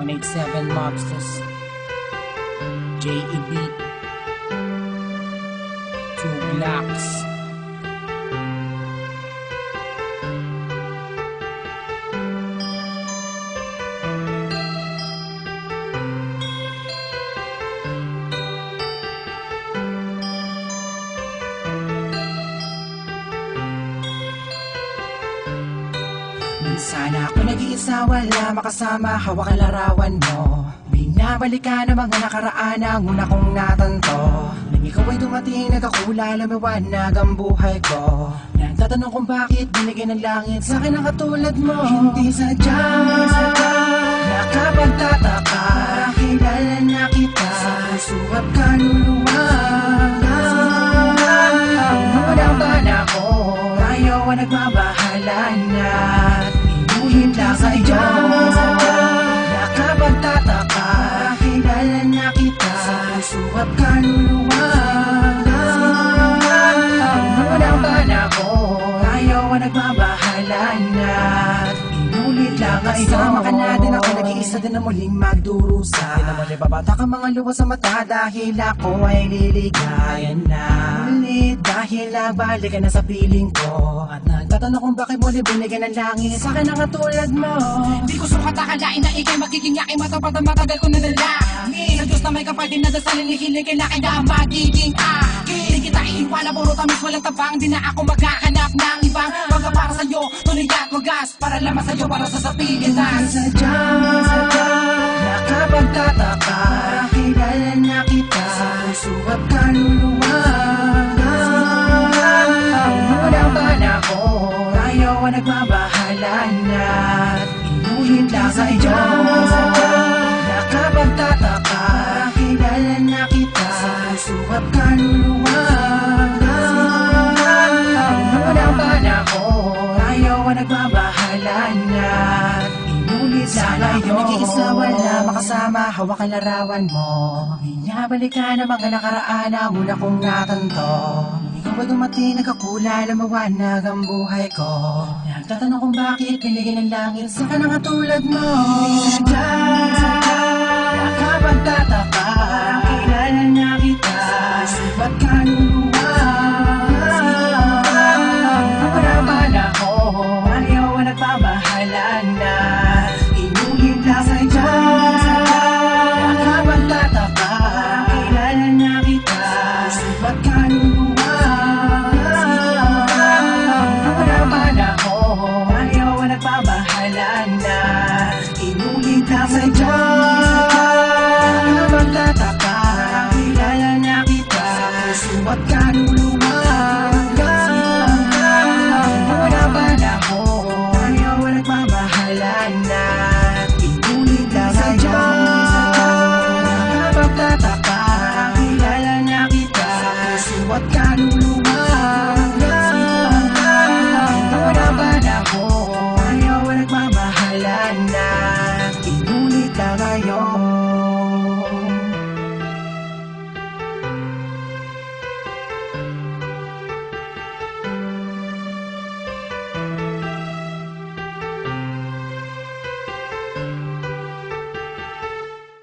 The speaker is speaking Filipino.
187 Mobsters, JEB, 2 Blocks. Minsan ako nag-iisa, wala makasama, hawak ang larawan mo. Binabalikan ang mga nakaraan ang una kong natanto. Nang ikaw ay dumating, nagkakula, lumiwanag ang buhay ko. Nagtatanong kung bakit binigyan ng langit sa akin ang katulad mo. Hindi sadya, nakapagtataka, kilala na kita sa puso at kaluluwa. Unang panako, tayo ang nagbabahala na inuhin lang sa iyo. Nakapagtataka, kilala na kita sa puso at kaluluwa. Unang panako, tayo ang nagbabahala na inulit lang sa iyo. Kasama ka na din ako, nag-iisa din na muling magdurusa. Di naman ibabata ka mga luha sa mata dahil ako ay liligayan na ulit. Dahil nagbalik ka na sa piling ko at nagtatanong kung bakit muli binigyan ng langit sa akin ang katulad mo. Di ko sukat akalain na ikay magiging aking matapat ang matagal ko nadalangin. Sa Diyos na may kapal din na dasalin, hihiling kailangan na ang magiging akin. Di kita iiwala, puro tamis walang tabang. Di na ako maghahanap ng ibang mga para sa'yo, tuloy at wagas, para lamang sa'yo, para sa sapilitan. Sadya, nakapagtataka, kilala na kita sa puso at kaluluwa. Unang panako, tayo ang nagbabahala na inuhin lang sa iyo. Nakapagtataka, kilala na kita sa puso at kaluluwa. Unang panako, tayo ang nagbabahala na inulit lang sa iyo. Nag-iisa, wala makasama, hawak ang larawan mo. Binabalikan ang mga nakaraan ang una kong natanto. Ikaw ay dumating, nagkakula, lumawanag ang buhay ko. Nagtatanong kung bakit binigyan ng langit sa akin ang katulad mo. Sadya, nakapagtataka, kilala na kita sa puso at kaluluwa. Unang panako, ayaw ang nagbabahala na inulit lang sa iyo. Nakapagtataka, kilala na kita sa puso at kaluluwa. Unang panako, ayaw ang nagbabahala na inulit lang sa iyo. Nakapagtataka, kilala na kita sa puso at kaluluwa. Unang panako, ayaw ang nagbabahala na inulit lang sa iyo. Nakapagtataka, kilala na kita sa puso at kaluluwa.